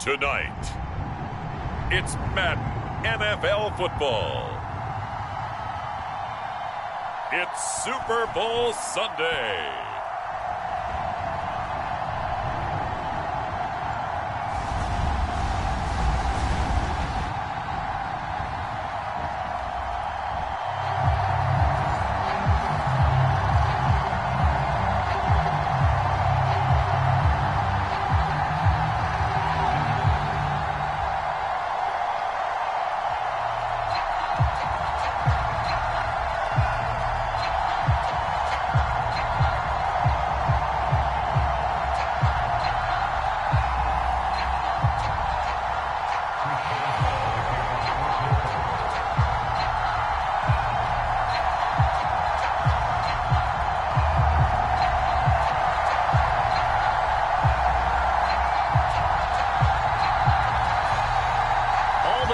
Tonight, it's Madden NFL football. It's Super Bowl Sunday.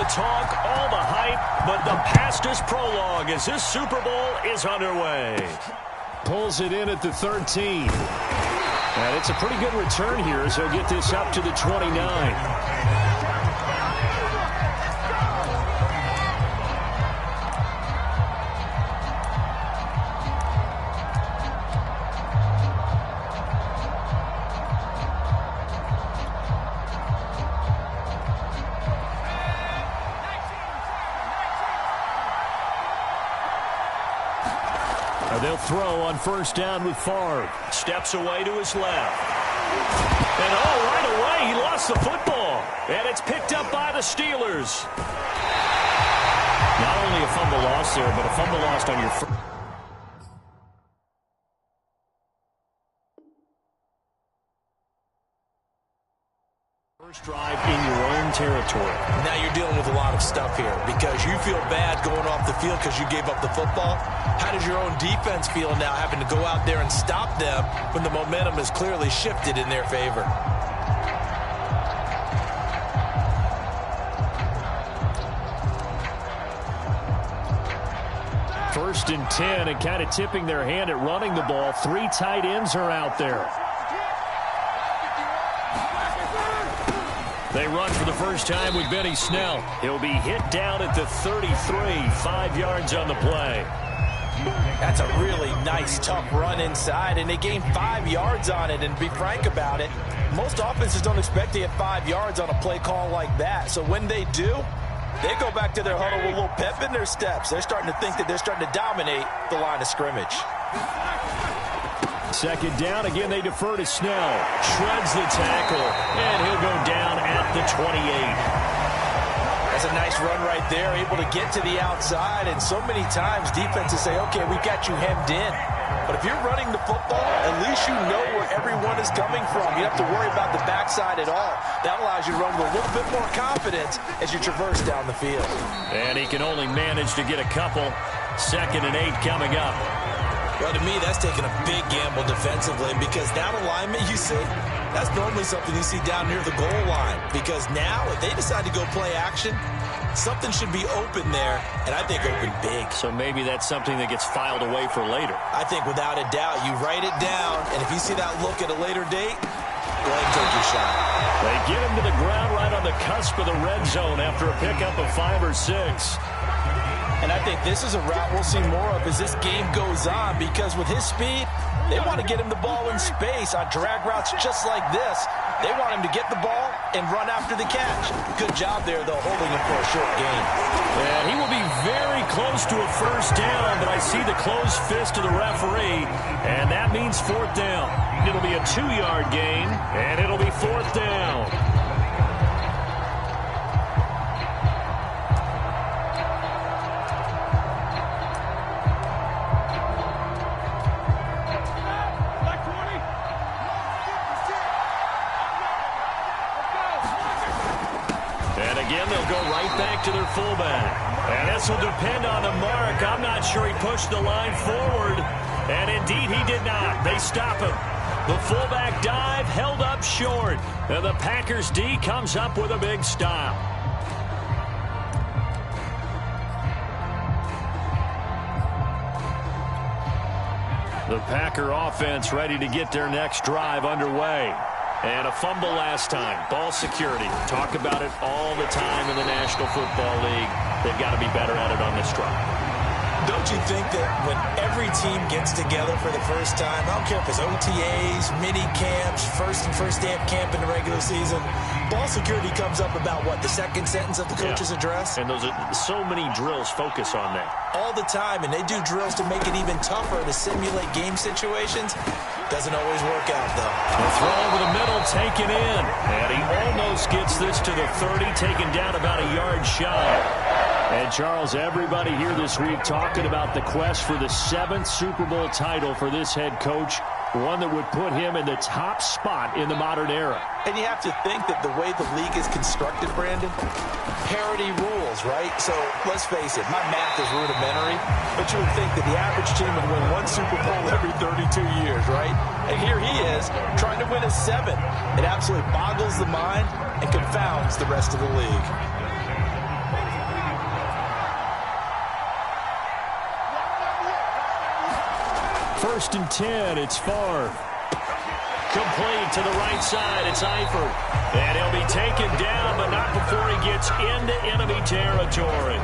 Talk, all the hype, but the pastors prologue as this Super Bowl is underway. Pulls it in at the 13. And it's a pretty good return here as he'll get this up to the 29. They'll throw on first down with Favre. Steps away to his left. And right away, he lost the football. And it's picked up by the Steelers. Not only a fumble loss there, but a fumble lost on your first drive in your own territory. Now you're dealing with a lot of stuff here because you feel bad going off the field because you gave up the football. How does your own defense feel now having to go out there and stop them when the momentum is clearly shifted in their favor? First and 10 and kind of tipping their hand at running the ball. 3 tight ends are out there. They run for the first time with Benny Snell. He'll be hit down at the 33, 5 yards on the play. That's a really nice, tough run inside, and they gained 5 yards on it. And to be frank about it, most offenses don't expect to get 5 yards on a play call like that. So when they do, they go back to their huddle with a little pep in their steps. They're starting to think that they're starting to dominate the line of scrimmage. Second down, again they defer to Snell. Shreds the tackle, and he'll go down at the 28. That's a nice run right there, able to get to the outside. And so many times defenses say, okay, we've got you hemmed in. But if you're running the football, at least you know where everyone is coming from. You don't have to worry about the backside at all. That allows you to run with a little bit more confidence as you traverse down the field. And he can only manage to get a couple. 2nd and 8 coming up. Well, to me, that's taking a big gamble defensively because that alignment you see, that's normally something you see down near the goal line. Because now, if they decide to go play action, something should be open there, and I think open big. So maybe that's something that gets filed away for later. I think without a doubt, you write it down, and if you see that look at a later date, go ahead and take your shot. They get him to the ground right on the cusp of the red zone after a pickup of 5 or 6. And I think this is a route we'll see more of as this game goes on because with his speed, they want to get him the ball in space on drag routes just like this. They want him to get the ball and run after the catch. Good job there, though, holding him for a short gain. And he will be very close to a first down, but I see the closed fist of the referee, and that means 4th down. It'll be a 2-yard gain, and it'll be 4th down. To their fullback. And this will depend on the mark. I'm not sure he pushed the line forward. And indeed he did not. They stop him. The fullback dive held up short. And the Packers D comes up with a big stop. The Packer offense ready to get their next drive underway. And a fumble last time. Ball security. Talk about it all the time in the National Football League. They've got to be better at it on this drive. Don't you think that when every team gets together for the first time, I don't care if it's OTAs, mini camps, first day of camp in the regular season, ball security comes up about what, the second sentence of the coach's address? And those are so many drills focus on that. All the time, and they do drills to make it even tougher to simulate game situations. Doesn't always work out, though. The throw over the middle, taken in. And he almost gets this to the 30, taken down about a yard shy. And, Charles, everybody here this week talking about the quest for the 7th Super Bowl title for this head coach, one that would put him in the top spot in the modern era. And you have to think that the way the league is constructed, Brandon, parity rules, right? So let's face it, my math is rudimentary, but you would think that the average team would win 1 Super Bowl every 32 years, right? And here he is trying to win a 7th. It absolutely boggles the mind and confounds the rest of the league. First and 10, it's Favre. Complete to the right side, it's Eifert. And he'll be taken down, but not before he gets into enemy territory.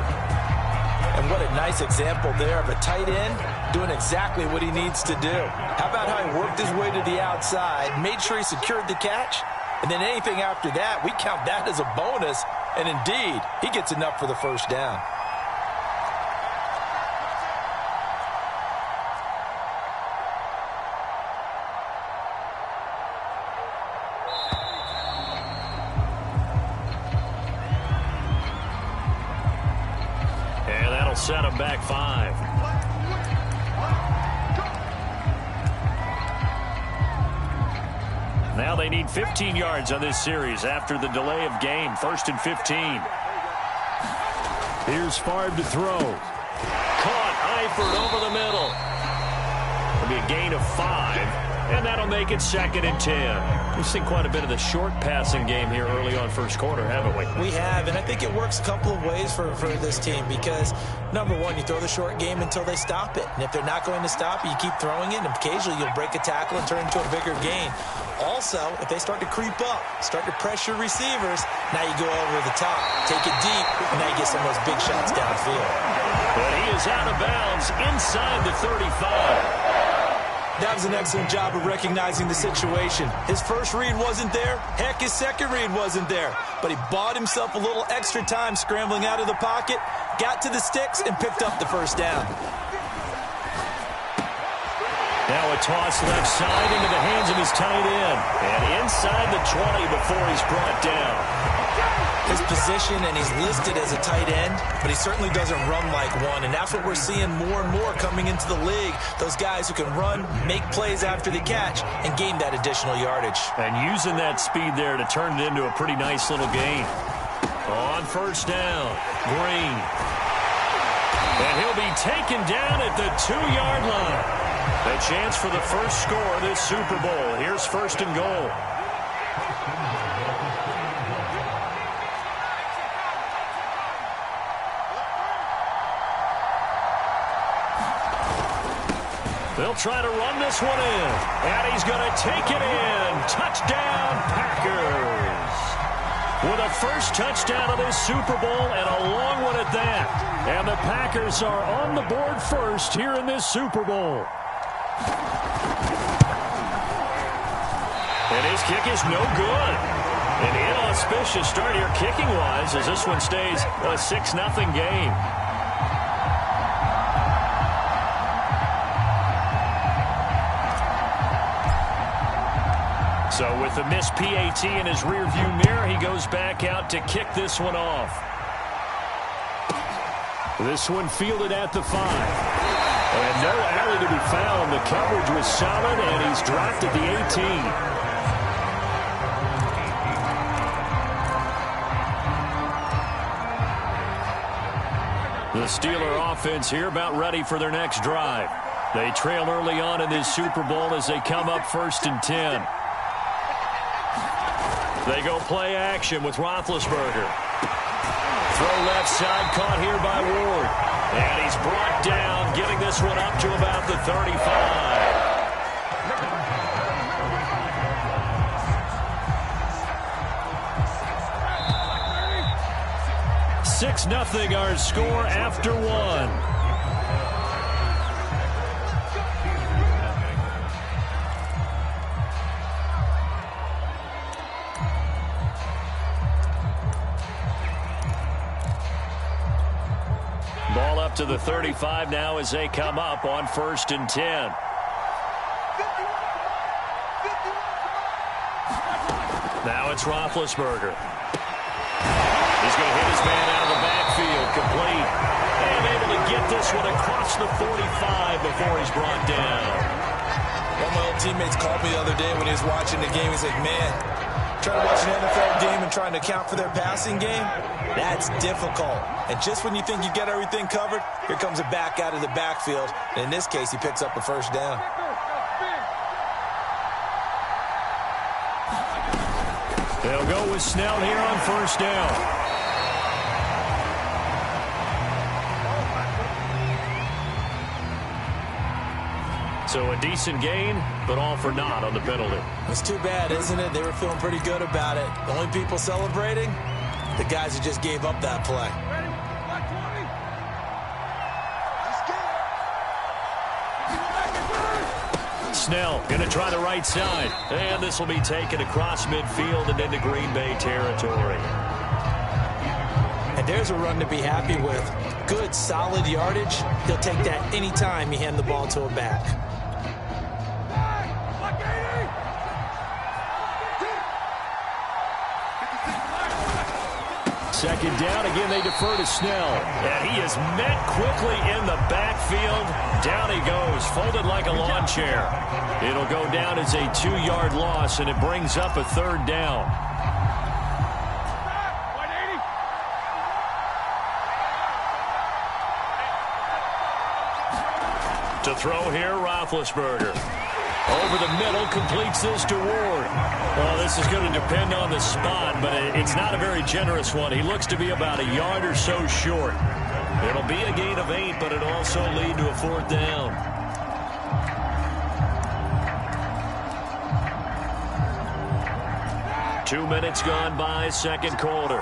And what a nice example there of a tight end doing exactly what he needs to do. How about how he worked his way to the outside, made sure he secured the catch, and then anything after that, we count that as a bonus. And indeed, he gets enough for the first down. Set him back 5. Now they need 15 yards on this series after the delay of game. First and 15. Here's Favre to throw. Caught Eifert over the middle. It'll be a gain of 5, and that'll make it 2nd and 10. We've seen quite a bit of the short passing game here early on first quarter, haven't we? We have, and I think it works a couple of ways for this team because, number one, you throw the short game until they stop it. And if they're not going to stop it, you keep throwing it, and occasionally you'll break a tackle and turn it into a bigger gain. Also, if they start to creep up, start to pressure receivers, now you go over the top, take it deep, and now you get some of those big shots downfield. But he is out of bounds inside the 35. That was an excellent job of recognizing the situation. His first read wasn't there. Heck, his second read wasn't there. But he bought himself a little extra time scrambling out of the pocket, got to the sticks, and picked up the first down. Now a toss left side into the hands of his tight end. And inside the 20 before he's brought down. His position, and he's listed as a tight end, but he certainly doesn't run like one, and that's what we're seeing more and more coming into the league. Those guys who can run, make plays after the catch, and gain that additional yardage. And using that speed there to turn it into a pretty nice little gain. On first down, Green. And he'll be taken down at the 2-yard line. A chance for the first score of this Super Bowl. Here's first and goal. They'll try to run this one in. And he's going to take it in. Touchdown, Packers. With a first touchdown of this Super Bowl and a long one at that. And the Packers are on the board first here in this Super Bowl. And his kick is no good. An inauspicious start here kicking-wise as this one stays a 6-0 game. So with the missed PAT in his rearview mirror, he goes back out to kick this one off. This one fielded at the 5. And no alley to be found. The coverage was solid, and he's dropped at the 18. The Steeler offense here about ready for their next drive. They trail early on in this Super Bowl as they come up first and 10. They go play action with Roethlisberger. Throw left side, caught here by Ward. And he's brought down, getting this one up to about the 35. 6-0 our score after one. Ball up to the 35 now as they come up on 1st and 10. Now it's Roethlisberger. He's going to hit his man out of the backfield, complete. And able to get this one across the 45 before he's brought down. One of my old teammates called me the other day when he was watching the game. He's like, man, trying to watch an NFL game and trying to account for their passing game, that's difficult. And just when you think you get everything covered, here comes a back out of the backfield. And in this case, he picks up a first down. They'll go with Snell here on 1st down. So a decent gain, but all for naught on the penalty. It's too bad, isn't it? They were feeling pretty good about it. The only people celebrating, the guys who just gave up that play. Snell going to try the right side. And this will be taken across midfield and into Green Bay territory. And there's a run to be happy with. Good, solid yardage. He'll take that anytime you hand the ball to a back. Second down. Again, they defer to Snell. And he is met quickly in the backfield. Down he goes, folded like a lawn chair. It'll go down as a 2-yard loss, and it brings up a 3rd down. To throw here, Roethlisberger. Over the middle, completes this to Ward. Well, this is going to depend on the spot, but it's not a very generous one. He looks to be about a yard or so short. It'll be a gain of 8, but it'll also lead to a 4th down. Two minutes gone by, second quarter.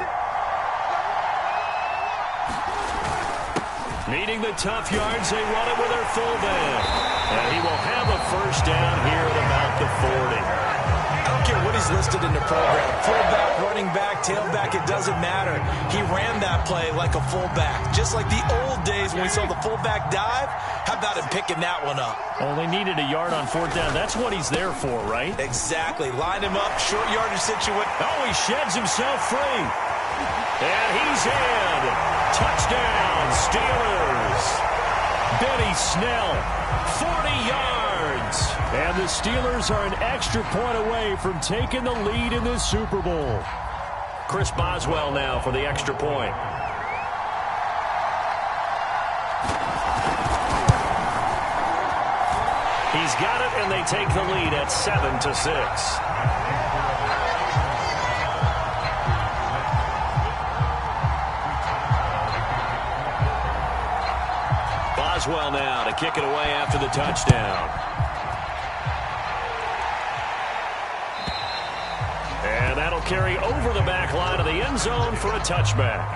Needing the tough yards, they run it with their fullback. And he will have a first down here at about the 40. I don't care what he's listed in the program. Fullback, running back, tailback, it doesn't matter. He ran that play like a fullback. Just like the old days when we saw the fullback dive. How about him picking that one up? Oh, they needed a yard on 4th down. That's what he's there for, right? Exactly. Line him up, short yardage situation. Oh, he sheds himself free. And he's in. Touchdown, Steelers. Benny Snell, 40 yards. And the Steelers are an extra point away from taking the lead in this Super Bowl. Chris Boswell now for the extra point. He's got it, and they take the lead at 7-6. Boswell now to kick it away after the touchdown. And that'll carry over the back line of the end zone for a touchback.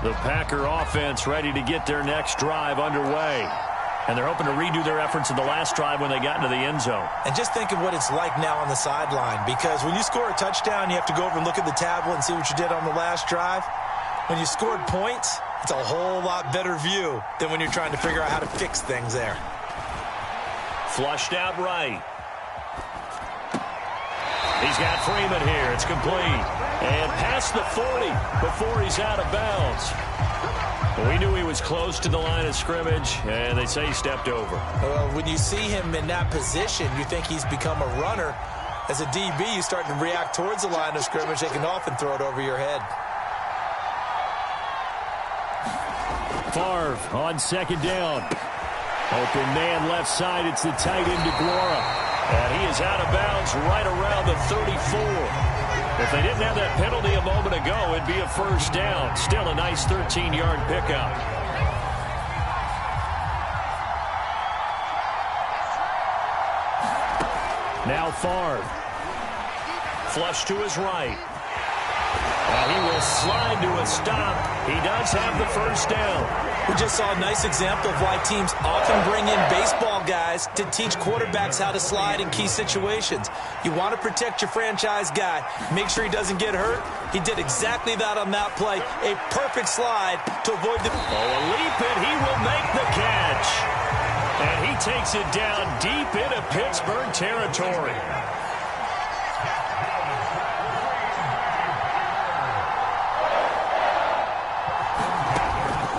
The Packer offense ready to get their next drive underway. And they're hoping to redo their efforts in the last drive when they got into the end zone. And just think of what it's like now on the sideline. Because when you score a touchdown, you have to go over and look at the tablet and see what you did on the last drive. When you scored points, it's a whole lot better view than when you're trying to figure out how to fix things there. Flushed out right. He's got Freeman here. It's complete. And past the 40 before he's out of bounds. We knew he was close to the line of scrimmage, and they say he stepped over. Well, when you see him in that position, you think he's become a runner. As a DB, you start to react towards the line of scrimmage. They can often throw it over your head. Favre on second down. Open man left side. It's the tight end DeGuara. And he is out of bounds right around the 34. If they didn't have that penalty a moment ago, it'd be a first down. Still a nice 13-yard pickup. Now Favre. Flush to his right. And he will slide to a stop. He does have the first down. We just saw a nice example of why teams often bring in baseball guys to teach quarterbacks how to slide in key situations. You want to protect your franchise guy. Make sure he doesn't get hurt. He did exactly that on that play. A perfect slide to avoid the... Oh, a leap it. He will make the catch. And he takes it down deep into Pittsburgh territory.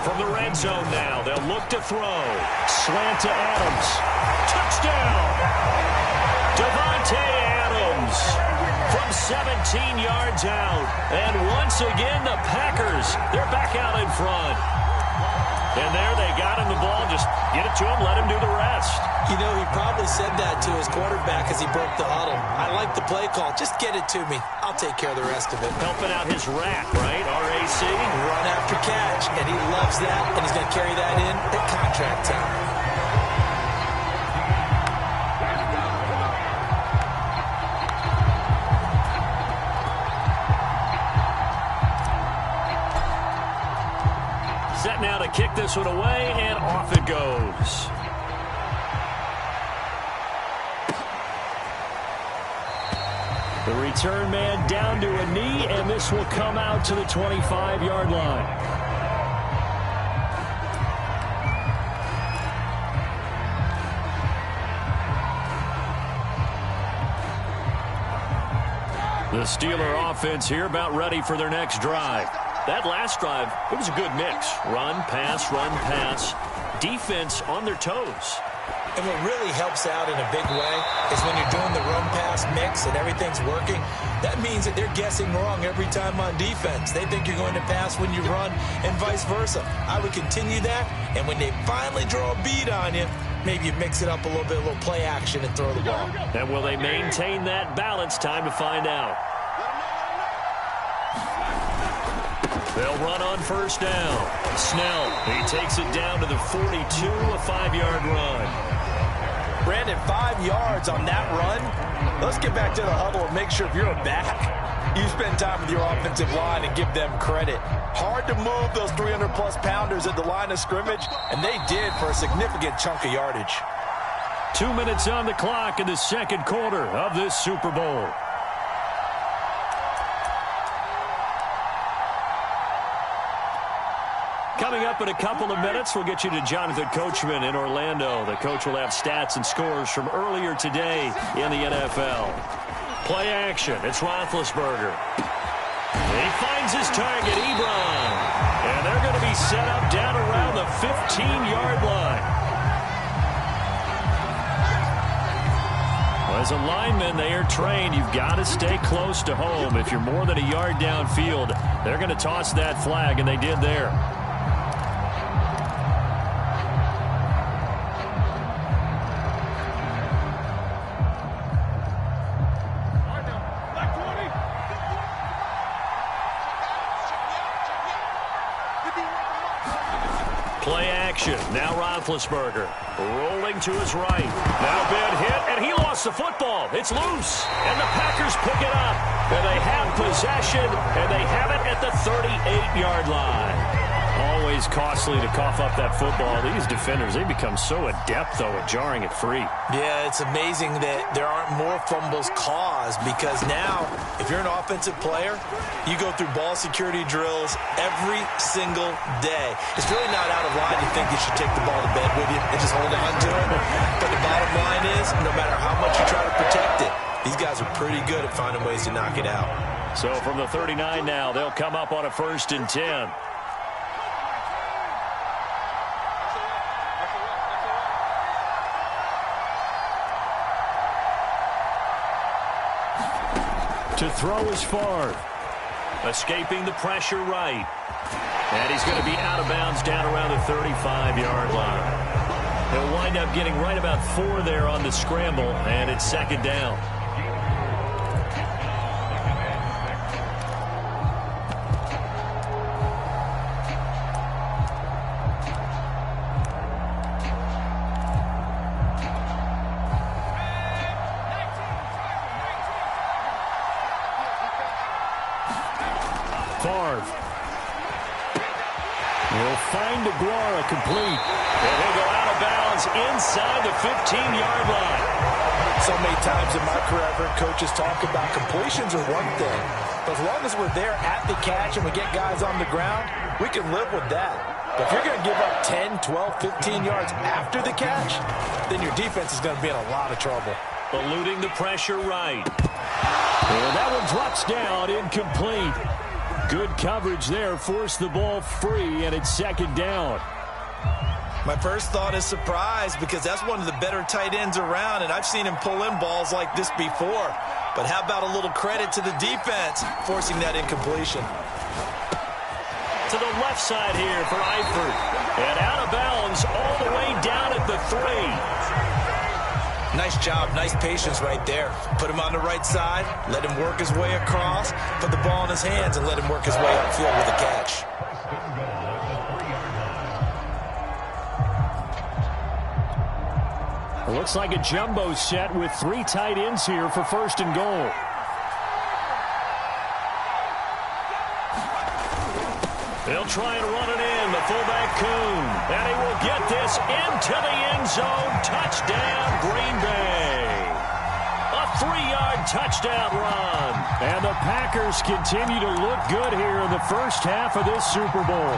From the red zone now, they'll look to throw. Slant to Adams. Touchdown! Devontae Adams from 17 yards out. And once again, the Packers, they're back out in front. And there they got him the ball. Just get it to him, let him do the rest. You know, he probably said that to his quarterback as he broke the huddle. I like the play call. Just get it to me. I'll take care of the rest of it. Helping out his rack, right? RAC. Run after catch. And he loves that. And he's going to carry that in at contract time. Set now to kick this one away, and off it goes. The return man down to a knee, and this will come out to the 25-yard line. The Steeler offense here about ready for their next drive. That last drive, it was a good mix. Run, pass, defense on their toes. And what really helps out in a big way is when you're doing the run-pass mix and everything's working, that means that they're guessing wrong every time on defense. They think you're going to pass when you run and vice versa. I would continue that, and when they finally draw a bead on you, maybe you mix it up a little bit, a little play action and throw the ball. And will they maintain that balance? Time to find out. They'll run on first down. Snell, he takes it down to the 42, a 5-yard run. Brandon, 5 yards on that run. Let's get back to the huddle and make sure if you're a back, you spend time with your offensive line and give them credit. Hard to move those 300-plus pounders at the line of scrimmage, and they did for a significant chunk of yardage. 2 minutes on the clock in the second quarter of this Super Bowl. Coming up in a couple of minutes, we'll get you to Jonathan Coachman in Orlando. The coach will have stats and scores from earlier today in the NFL. Play action. It's Roethlisberger. He finds his target, Ebron. And they're going to be set up down around the 15-yard line. Well, as a lineman, they are trained. You've got to stay close to home. If you're more than a yard downfield, they're going to toss that flag, and they did there. Play action. Now Roethlisberger rolling to his right. Now bad hit, and he lost the football. It's loose, and the Packers pick it up. And they have possession, and they have it at the 38-yard line. Always costly to cough up that football. These defenders, they become so adept, though, at jarring it free. Yeah, it's amazing that there aren't more fumbles caused because now, if you're an offensive player, you go through ball security drills every single day. It's really not out of line to think you should take the ball to bed with you and just hold on to it. But the bottom line is, no matter how much you try to protect it, these guys are pretty good at finding ways to knock it out. So from the 39 now, they'll come up on a 1st and 10. To throw is Favre. Escaping the pressure right. And he's going to be out of bounds down around the 35-yard line. He'll wind up getting right about 4 there on the scramble, and it's 2nd down. Favre. He'll find DeGuara complete. And he'll go out of bounds inside the 15-yard line. So many times in my career, I've heard coaches talk about completions are one thing. But as long as we're there at the catch and we get guys on the ground, we can live with that. But if you're going to give up 10, 12, 15 yards after the catch, then your defense is going to be in a lot of trouble. Eluding the pressure right. And that one drops down, incomplete. Good coverage there, forced the ball free, and it's second down. My first thought is surprise because that's one of the better tight ends around, and I've seen him pull in balls like this before. But how about a little credit to the defense forcing that incompletion? To the left side here for Eifert. And out of bounds all the way down at the 3. Nice job, nice patience right there. Put him on the right side, let him work his way across, put the ball in his hands, and let him work his way upfield with a catch. It looks like a jumbo set with 3 tight ends here for first and goal. They'll try and run it in, the fullback Kuhn. And he will get this into the end zone. Touchdown, Green Bay. A 3-yard touchdown run. And the Packers continue to look good here in the first half of this Super Bowl.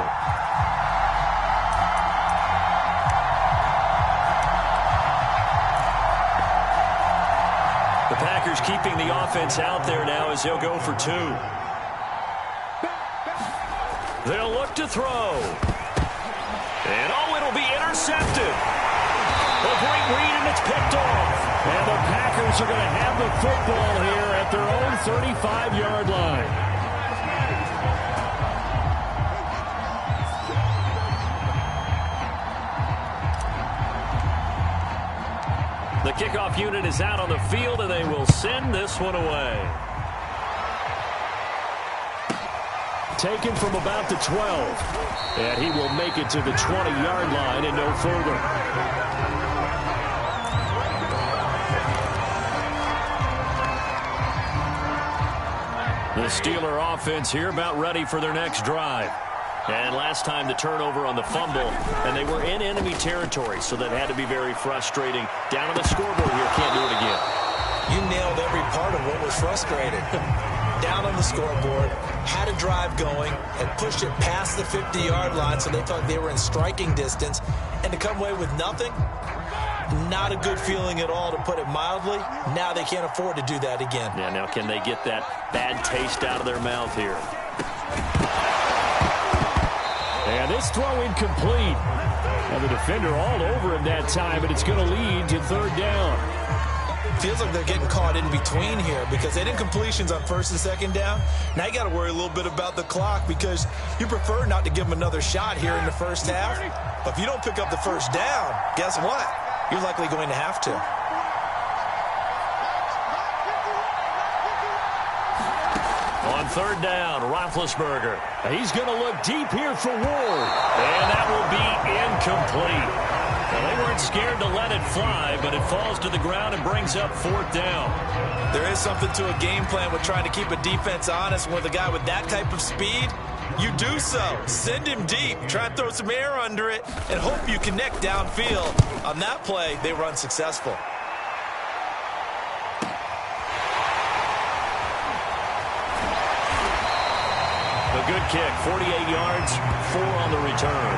The Packers keeping the offense out there now as they'll go for 2. They'll look to throw. And, it'll be intercepted. A great read, and it's picked off. And the Packers are going to have the football here at their own 35-yard line. The kickoff unit is out on the field, and they will send this one away. Taken from about the 12. And he will make it to the 20-yard line and no further. The Steeler offense here about ready for their next drive. And last time the turnover on the fumble, and they were in enemy territory, so that had to be very frustrating. Down on the scoreboard here, can't do it again. You nailed every part of what was frustrating. Down on the scoreboard, had a drive going, and pushed it past the 50-yard line so they thought they were in striking distance, and to come away with nothing, not a good feeling at all, to put it mildly. Now they can't afford to do that again. Yeah, now can they get that bad taste out of their mouth here? And this throw incomplete. And the defender all over him that time, and it's going to lead to third down. Feels like they're getting caught in between here because they did incompletions on first and second down. Now you got to worry a little bit about the clock because you prefer not to give them another shot here in the first half. But if you don't pick up the first down, guess what? You're likely going to have to. On third down, Roethlisberger. He's going to look deep here for Ward. And that will be incomplete. Well, they weren't scared to let it fly, but it falls to the ground and brings up fourth down. There is something to a game plan with trying to keep a defense honest. With a guy with that type of speed, you do so. Send him deep. Try and throw some air under it and hope you connect downfield. On that play, they were unsuccessful. A good kick, 48 yards, 4 on the return.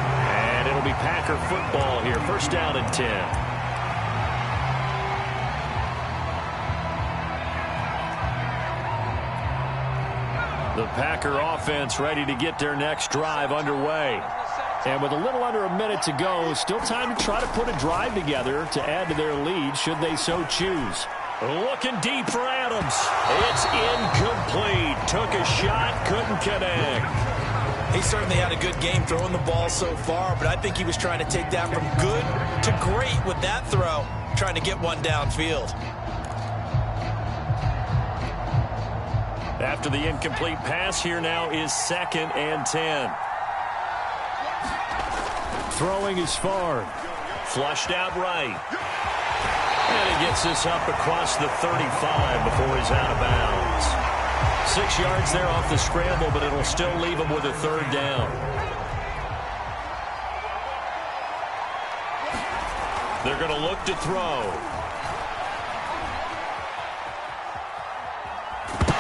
And it'll be Packer football here. First down and 10. The Packer offense ready to get their next drive underway. And with a little under a minute to go, still time to try to put a drive together to add to their lead should they so choose. Looking deep for Adams. It's incomplete. Took a shot, couldn't connect. He certainly had a good game throwing the ball so far, but I think he was trying to take that from good to great with that throw, trying to get one downfield. After the incomplete pass, here now is 2nd and 10. Throwing is far. Flushed out right. And he gets this up across the 35 before he's out of bounds. 6 yards there off the scramble, but it'll still leave them with a 3rd down. They're going to look to throw.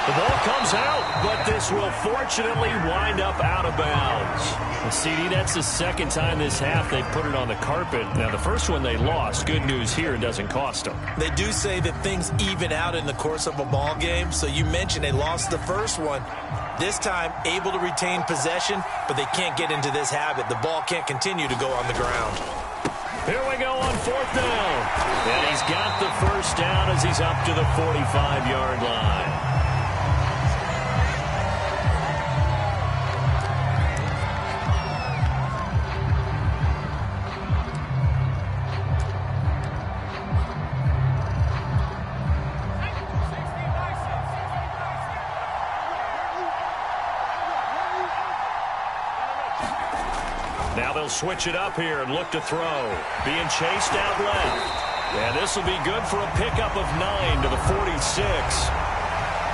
The ball comes out, but this will fortunately wind up out of bounds. Well, CD, that's the 2nd time this half they put it on the carpet. Now, the first one they lost. Good news here, it doesn't cost them. They do say that things even out in the course of a ball game. So you mentioned they lost the first one. This time, able to retain possession, but they can't get into this habit. The ball can't continue to go on the ground. Here we go on 4th down. And he's got the 1st down as he's up to the 45-yard line. Now they'll switch it up here and look to throw. Being chased out left. And this will be good for a pickup of 9 to the 46.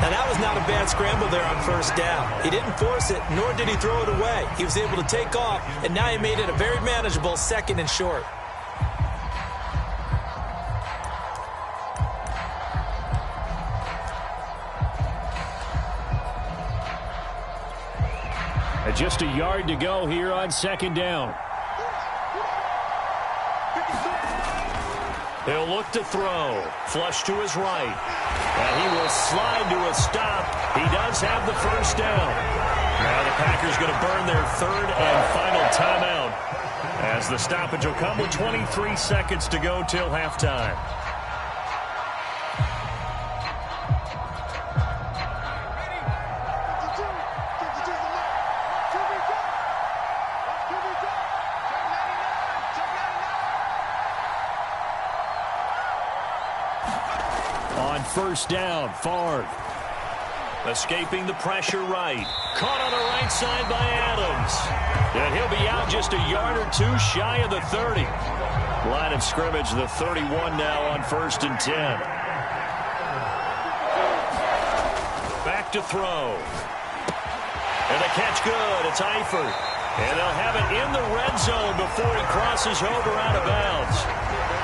Now, that was not a bad scramble there on 1st down. He didn't force it, nor did he throw it away. He was able to take off, and now he made it a very manageable 2nd and short. Just a yard to go here on 2nd down. He'll look to throw. Flush to his right. And he will slide to a stop. He does have the 1st down. Now the Packers going to burn their 3rd and final timeout, as the stoppage will come with 23 seconds to go till halftime. On 1st down, Favre. Escaping the pressure right. Caught on the right side by Adams. And he'll be out just a yard or 2 shy of the 30. Line of scrimmage, the 31 now on 1st and 10. Back to throw. And the catch good. It's Eifert. And they'll have it in the red zone before he crosses over out of bounds.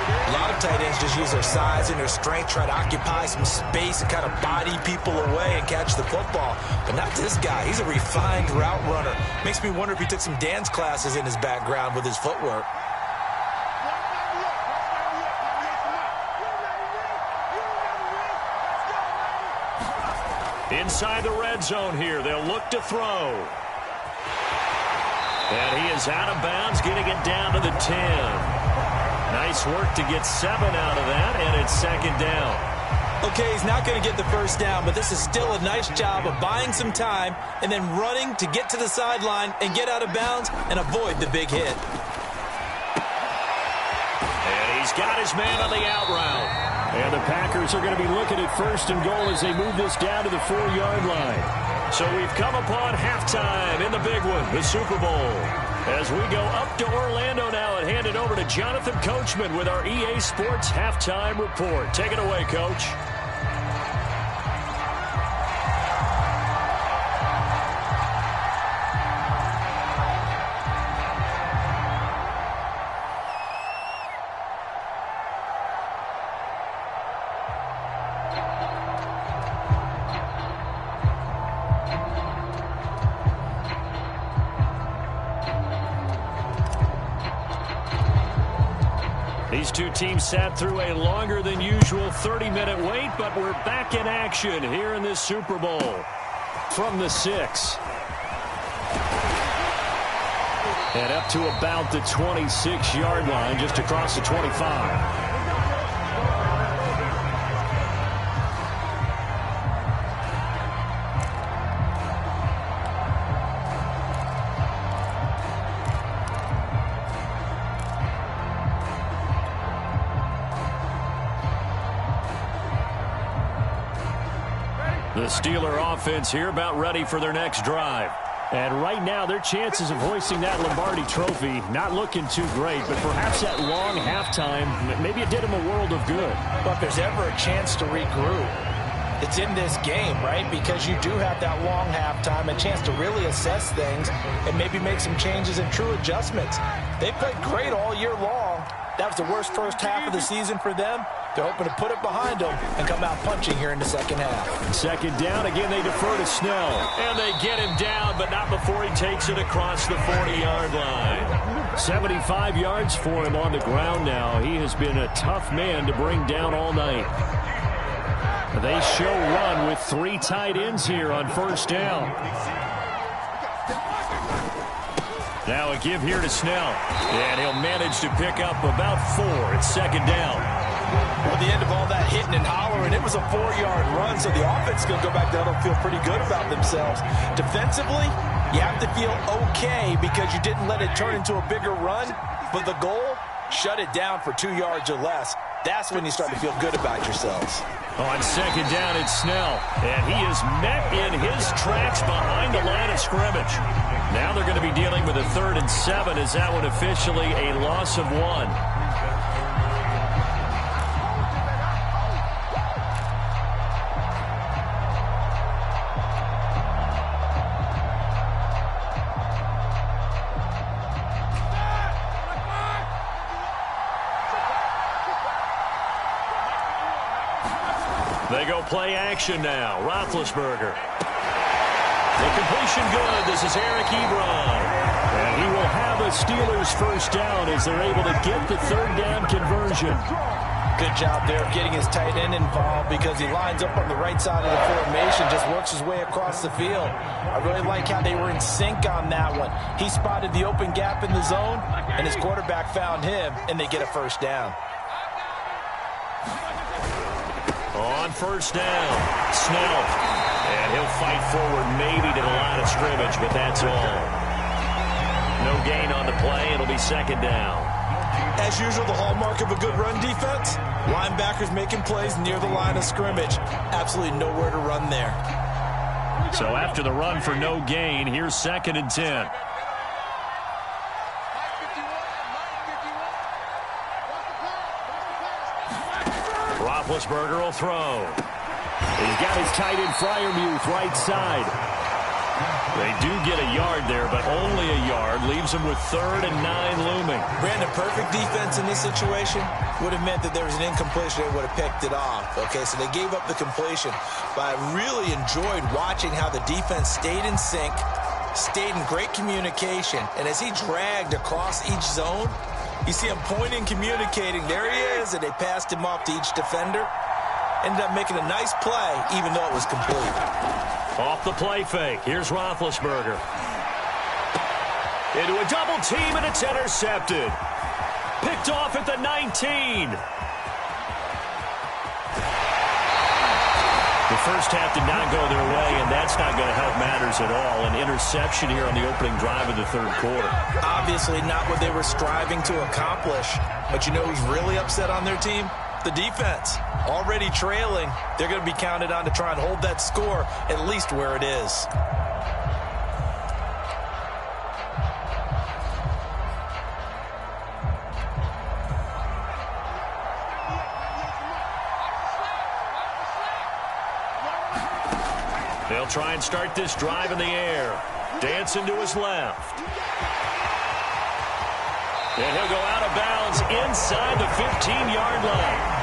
A lot of tight ends just use their size and their strength, try to occupy some space and kind of body people away and catch the football. But not this guy. He's a refined route runner. Makes me wonder if he took some dance classes in his background with his footwork. Inside the red zone here, they'll look to throw. And he is out of bounds, getting it down to the 10. Nice work to get 7 out of that, and it's 2nd down. Okay, he's not going to get the 1st down, but this is still a nice job of buying some time and then running to get to the sideline and get out of bounds and avoid the big hit. And he's got his man on the out route. And the Packers are going to be looking at 1st and goal as they move this down to the 4-yard line. So we've come upon halftime in the big one, the Super Bowl. As we go up to Orlando now and hand it over to Jonathan Coachman with our EA Sports Halftime Report. Take it away, Coach. These two teams sat through a longer than usual 30-minute wait, but we're back in action here in this Super Bowl from the 6. And up to about the 26-yard line, just across the 25. The Steeler offense here about ready for their next drive. And right now, their chances of hoisting that Lombardi trophy not looking too great, but perhaps that long halftime, maybe it did them a world of good. But if there's ever a chance to regroup, It's in this game, right? Because you do have that long halftime, a chance to really assess things and maybe make some changes and true adjustments. They played great all year long. That was the worst first half of the season for them. They're hoping to put it behind them and come out punching here in the second half. Second down, again they defer to Snell. And they get him down, but not before he takes it across the 40-yard line. 75 yards for him on the ground now. He has been a tough man to bring down all night. They show run with 3 tight ends here on first down. Now a give here to Snell. And he'll manage to pick up about 4. It's second down. Well, the end of all that hitting and hollering, it was a 4-yard run, so the offense is going to go back down and feel pretty good about themselves. Defensively, you have to feel okay because you didn't let it turn into a bigger run, but the goal, shut it down for 2 yards or less. That's when you start to feel good about yourselves. On second down, it's Snell, and he is met in his tracks behind the line of scrimmage. Now they're going to be dealing with a 3rd and 7. Is that one officially a loss of 1? They go play action now. Roethlisberger. The completion good. This is Eric Ebron. And he will have a Steelers first down as they're able to get the 3rd down conversion. Good job there of getting his tight end involved because he lines up on the right side of the formation, just works his way across the field. I really like how they were in sync on that one. He spotted the open gap in the zone, and his quarterback found him, and they get a first down. On first down, Snell. And he'll fight forward maybe to the line of scrimmage, but that's all. No gain on the play. It'll be second down. As usual, the hallmark of a good run defense, linebackers making plays near the line of scrimmage. Absolutely nowhere to run there. So after the run for no gain, here's 2nd and 10. Roethlisberger will throw. He's got his tight end Freiermuth right side. They do get a yard there, but only a yard. Leaves them with 3rd and 9 looming. Brandon, perfect defense in this situation would have meant that there was an incompletion. They would have picked it off. Okay, so they gave up the completion. But I really enjoyed watching how the defense stayed in sync, stayed in great communication. And as he dragged across each zone, you see him pointing, communicating. There he is, and they passed him off to each defender. Ended up making a nice play, even though it was complete. Off the play fake. Here's Roethlisberger. Into a double team, and it's intercepted. Picked off at the 19. The first half did not go their way, and that's not going to help matters at all. An interception here on the opening drive of the 3rd quarter. Obviously not what they were striving to accomplish. But you know who's really upset on their team? The defense. Already trailing. They're going to be counted on to try and hold that score at least where it is. They'll try and start this drive in the air. Dancing to his left. And he'll go out of bounds inside the 15-yard line.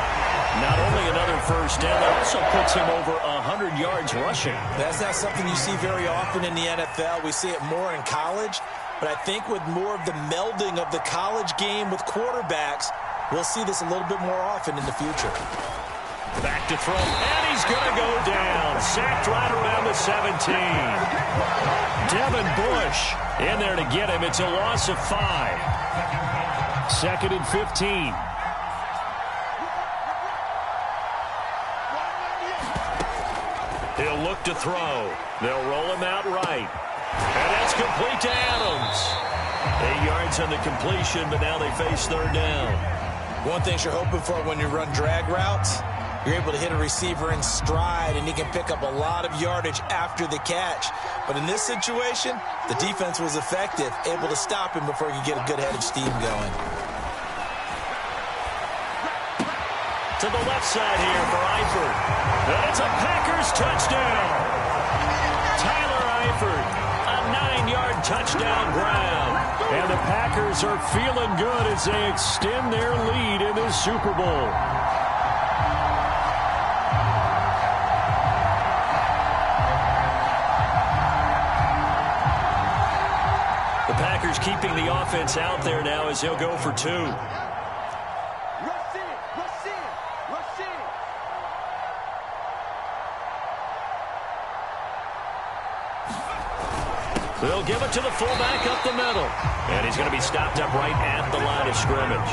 Not only another first down, it also puts him over 100 yards rushing. That's not something you see very often in the NFL. We see it more in college. But I think with more of the melding of the college game with quarterbacks, we'll see this a little bit more often in the future. Back to throw, and he's going to go down. Sacked right around the 17. Devin Bush in there to get him. It's a loss of 5. 2nd and 15. He'll look to throw. They'll roll him out right. And that's complete to Adams. 8 yards on the completion, but now they face 3rd down. One thing you're hoping for when you run drag routes, you're able to hit a receiver in stride, and he can pick up a lot of yardage after the catch. But in this situation, the defense was effective, able to stop him before he could get a good head of steam going. to the left side here for Eifert. And it's a Packers touchdown. Tyler Eifert, a 9-yard touchdown grab. And the Packers are feeling good as they extend their lead in this Super Bowl. The Packers keeping the offense out there now as he'll go for 2. They'll give it to the fullback up the middle. And he's going to be stopped up right at the line of scrimmage.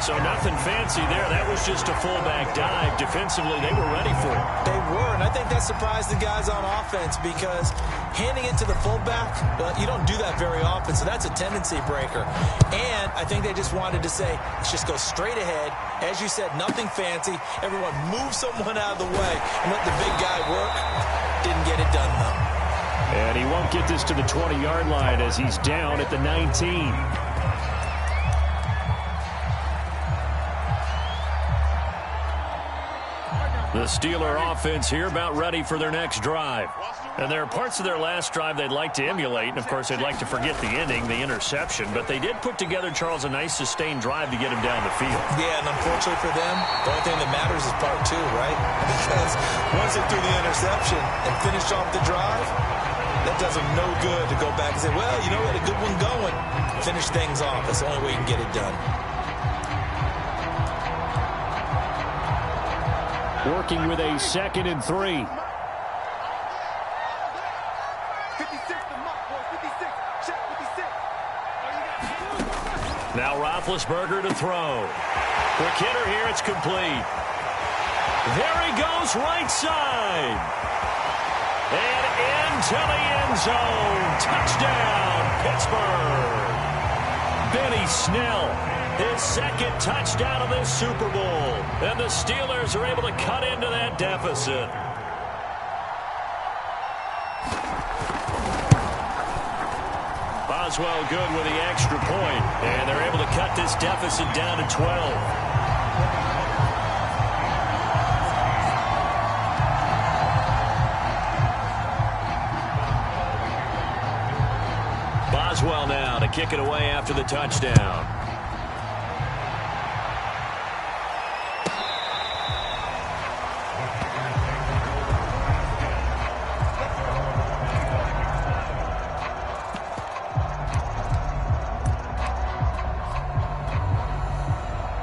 So nothing fancy there. That was just a fullback dive. Defensively, they were ready for it. They were, and I think that surprised the guys on offense because handing it to the fullback, well, you don't do that very often, so that's a tendency breaker. And I think they just wanted to say, let's just go straight ahead. As you said, nothing fancy. Everyone move someone out of the way and let the big guy work. Didn't get it done, though. And he won't get this to the 20-yard line as he's down at the 19. The Steeler offense here about ready for their next drive. And there are parts of their last drive they'd like to emulate. And, of course, they'd like to forget the ending, the interception. But they did put together, Charles, a nice sustained drive to get him down the field. Yeah, and unfortunately for them, the only thing that matters is part 2, right? Because once they threw the interception and finished off the drive, that does them no good to go back and say, well, you know, we had a good one going. Finish things off. That's the only way you can get it done. Working with a 2nd and 3. Now Roethlisberger to throw. Quick hitter here. It's complete. There he goes right side. And into the end zone. Touchdown, Pittsburgh. Benny Snell, his 2nd touchdown of this Super Bowl. And the Steelers are able to cut into that deficit. Boswell good with the extra point. And they're able to cut this deficit down to 12. Boswell now to kick it away after the touchdown.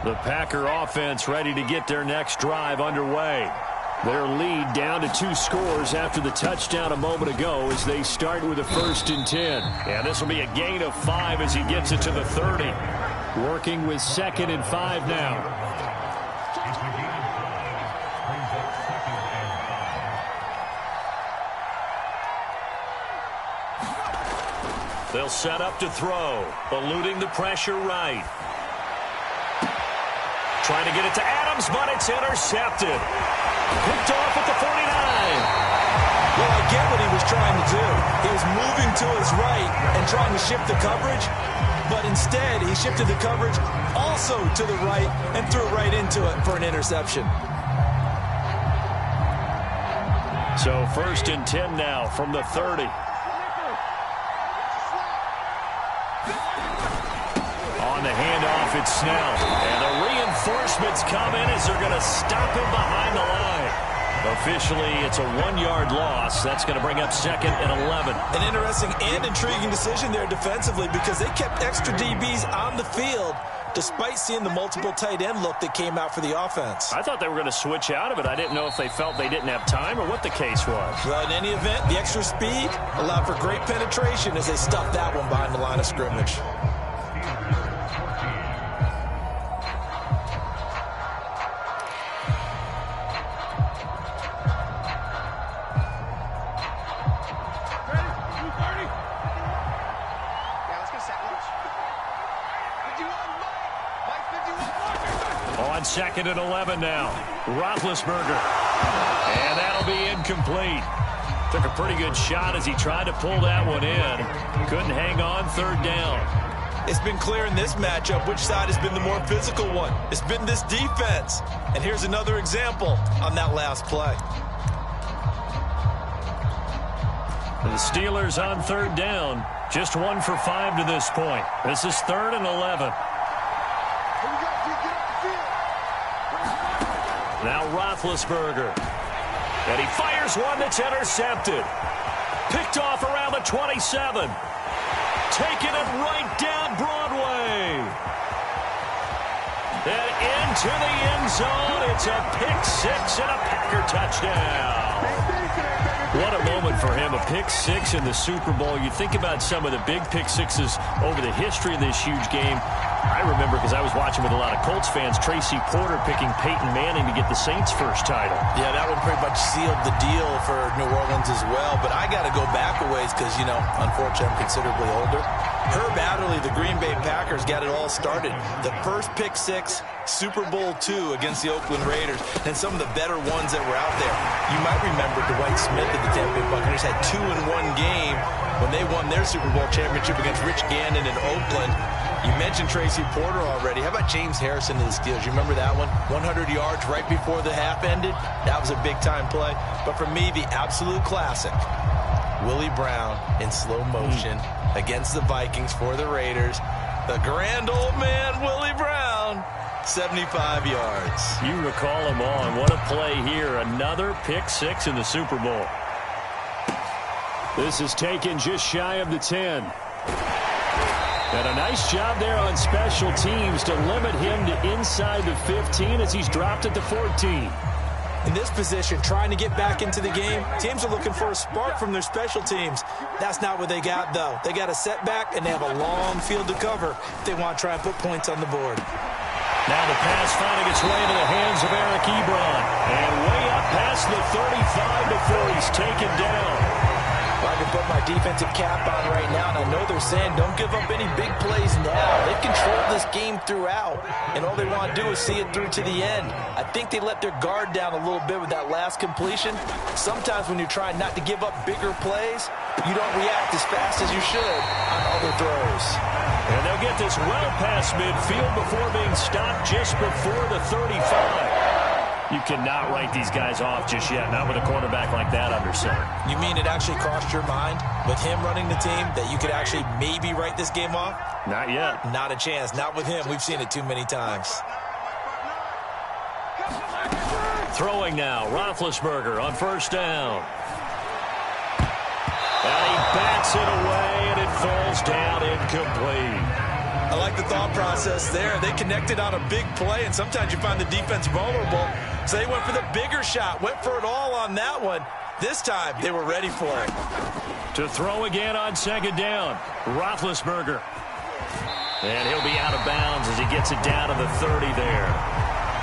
The Packer offense ready to get their next drive underway. Their lead down to 2 scores after the touchdown a moment ago as they start with a 1st and 10. And this will be a gain of 5 as he gets it to the 30. Working with 2nd and 5 now. They'll set up to throw, eluding the pressure right. Trying to get it to Adams, but it's intercepted. Picked off at the 49. Well, I get what he was trying to do. He was moving to his right and trying to shift the coverage, but instead he shifted the coverage also to the right and threw it right into it for an interception. So 1st and 10 now from the 30. On the handoff, it's Snell. And the reinforcements come in as they're going to stop him behind the line. Officially, it's a 1-yard loss. That's going to bring up 2nd and 11. An interesting and intriguing decision there defensively because they kept extra DBs on the field despite seeing the multiple tight end look that came out for the offense. I thought they were going to switch out of it. I didn't know if they felt they didn't have time or what the case was. Well, in any event, the extra speed allowed for great penetration as they stuffed that one behind the line of scrimmage. On 2nd and 11 now. Roethlisberger. And that'll be incomplete. Took a pretty good shot as he tried to pull that one in. Couldn't hang on 3rd down. It's been clear in this matchup which side has been the more physical one. It's been this defense. And here's another example on that last play. The Steelers on third down. Just 1 for 5 to this point. This is 3rd and 11. Now Roethlisberger. And he fires one that's intercepted. Picked off around the 27. Taking it right down Broadway. And into the end zone. It's a pick six and a Packer touchdown. What a moment for him, a pick six in the Super Bowl. You think about some of the big pick sixes over the history of this huge game. I remember, because I was watching with a lot of Colts fans, Tracy Porter picking Peyton Manning to get the Saints' first title. Yeah, that one pretty much sealed the deal for New Orleans as well. But I got to go back a ways because, you know, unfortunately I'm considerably older. Herb Adderley, the Green Bay Packers, got it all started. The first pick six, Super Bowl II against the Oakland Raiders, and some of the better ones that were out there. You might remember Dwight Smith at the Tampa Bay Buccaneers had 2 in one game when they won their Super Bowl championship against Rich Gannon in Oakland. You mentioned Tracy Porter already. How about James Harrison to the Steelers? You remember that one? 100 yards right before the half ended. That was a big-time play. But for me, the absolute classic, Willie Brown in slow motion against the Vikings for the Raiders. The grand old man, Willie Brown, 75 yards. You recall them all. What a play here. Another pick six in the Super Bowl. This is taken just shy of the 10. And a nice job there on special teams to limit him to inside the 15 as he's dropped at the 14. In this position, trying to get back into the game, teams are looking for a spark from their special teams. That's not what they got, though. They got a setback, and they have a long field to cover if they want to try and put points on the board. Now the pass finding its way into the hands of Eric Ebron. And way up past the 35 before he's taken down. I can put my defensive cap on right now, and I know they're saying don't give up any big plays now. They've controlled this game throughout, and all they want to do is see it through to the end. I think they let their guard down a little bit with that last completion. Sometimes when you're trying not to give up bigger plays, you don't react as fast as you should on other throws. And they'll get this well past midfield before being stopped just before the 35. You cannot write these guys off just yet, not with a quarterback like that under center. You mean it actually crossed your mind with him running the team that you could actually maybe write this game off? Not yet. Not a chance. Not with him. We've seen it too many times. Throwing now, Roethlisberger on first down. And he bats it away, and it falls down incomplete. I like the thought process there. They connected on a big play, and sometimes you find the defense vulnerable. So they went for the bigger shot, went for it all on that one. This time, they were ready for it. To throw again on second down, Roethlisberger. And he'll be out of bounds as he gets it down to the 30 there.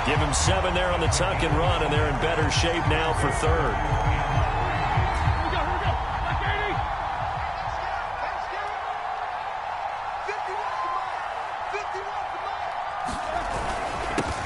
Give him 7 there on the tuck and run, and they're in better shape now for third.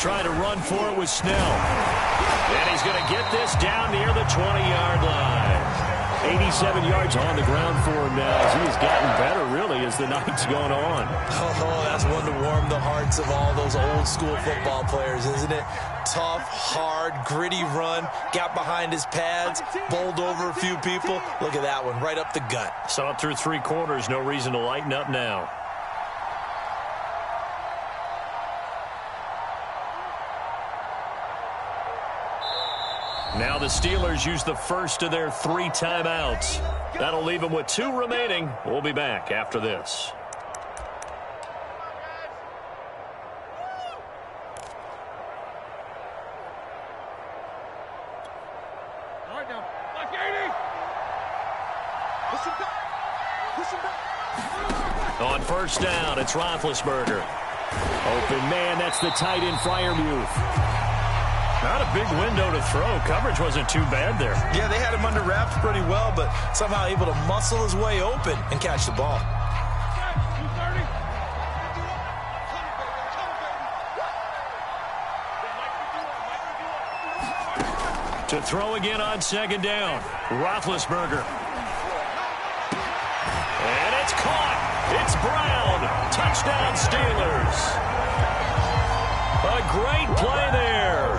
Trying to run for it with Snell. And he's going to get this down near the 20-yard line. 87 yards on the ground for him now as he has gotten better, really, as the night's gone on. Oh, that's one to warm the hearts of all those old-school football players, isn't it? Tough, hard, gritty run. Got behind his pads, bowled over a few people. Look at that one, right up the gut. Saw it through 3 quarters. No reason to lighten up now. Now the Steelers use the first of their 3 timeouts. That'll leave them with 2 remaining. We'll be back after this. All right now, like 80. Listen back. Listen back. On first down, it's Roethlisberger. Open man, that's the tight end Freiermuth. Not a big window to throw. Coverage wasn't too bad there. Yeah, they had him under wraps pretty well, but somehow able to muscle his way open and catch the ball. To throw again on second down, Roethlisberger. And it's caught. It's Brown. Touchdown, Steelers. A great play there.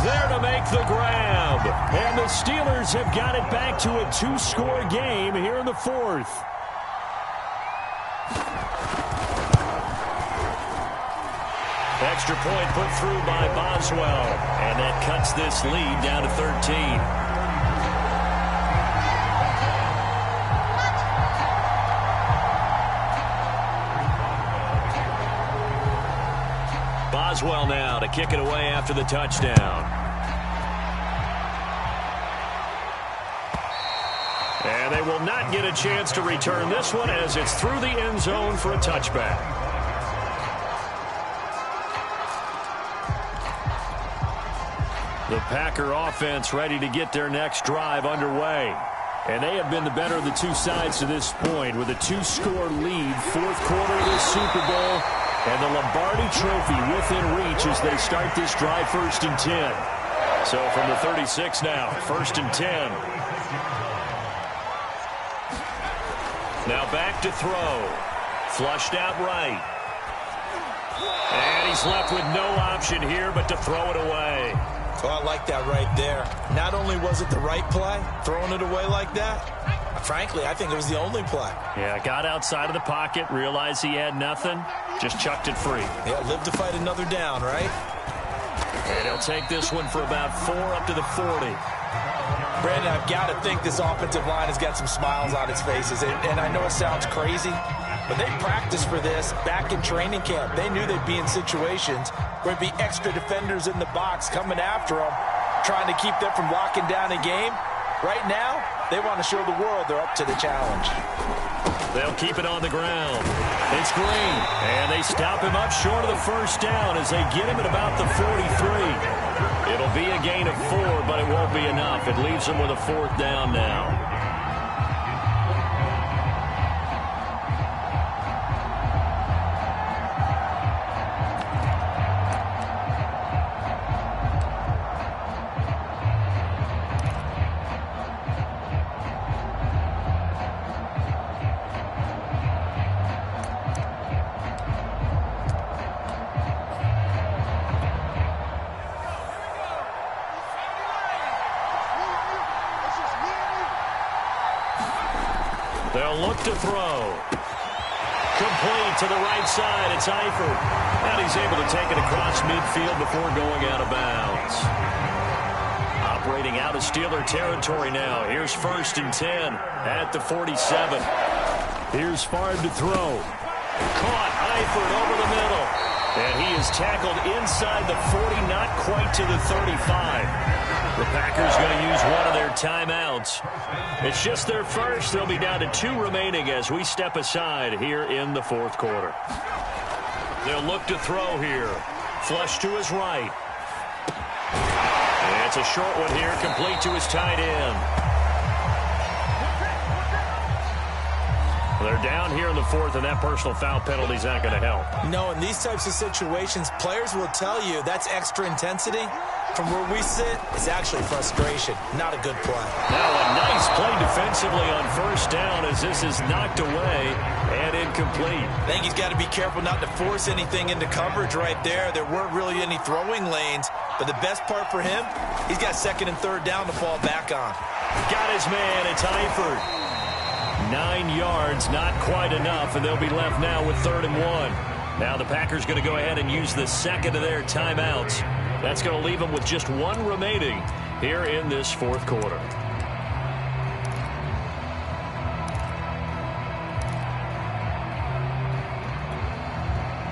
There to make the grab. And the Steelers have got it back to a 2-score game here in the fourth. Extra point put through by Boswell. And that cuts this lead down to 13. Boswell now to kick it away after the touchdown. And they will not get a chance to return this one as it's through the end zone for a touchback. The Packer offense ready to get their next drive underway. And they have been the better of the two sides to this point with a 2-score lead, fourth quarter of this Super Bowl. And the Lombardi Trophy within reach as they start this drive 1st and 10. So from the 36 now, 1st and 10. Now back to throw. Flushed out right. And he's left with no option here but to throw it away. Oh, I like that right there. Not only was it the right play, throwing it away like that, frankly, I think it was the only play. Yeah, got outside of the pocket, realized he had nothing, just chucked it free. Yeah, live to fight another down, right? And he'll take this one for about 4 up to the 40. Brandon, I've got to think this offensive line has got some smiles on its faces. And I know it sounds crazy, but they practiced for this back in training camp. They knew they'd be in situations where there'd be extra defenders in the box coming after them, trying to keep them from locking down a game. Right now, they want to show the world they're up to the challenge. They'll keep it on the ground. It's Green, and they stop him up short of the first down as they get him at about the 43. It'll be a gain of 4, but it won't be enough. It leaves them with a 4th down now. They'll look to throw. Complete to the right side. It's Eifert. And he's able to take it across midfield before going out of bounds. Operating out of Steeler territory now. Here's 1st and 10 at the 47. Here's Favre to throw. Caught Eifert over the middle. And he is tackled inside the 40, not quite to the 35. The Packers going to use one of their timeouts. It's just their first. They'll be down to 2 remaining as we step aside here in the 4th quarter. They'll look to throw here. Flush to his right. And it's a short one here, complete to his tight end. They're down here in the 4th, and that personal foul penalty is not going to help. No, in these types of situations, players will tell you that's extra intensity. From where we sit, it's actually frustration, not a good play. Now a nice play defensively on 1st down as this is knocked away and incomplete. I think he's got to be careful not to force anything into coverage right there. There weren't really any throwing lanes, but the best part for him, he's got 2nd and 3rd down to fall back on. Got his man, it's Eifert. 9 yards, not quite enough, and they'll be left now with 3rd and 1. Now the Packers going to go ahead and use the 2nd of their timeouts. That's going to leave them with just 1 remaining here in this 4th quarter.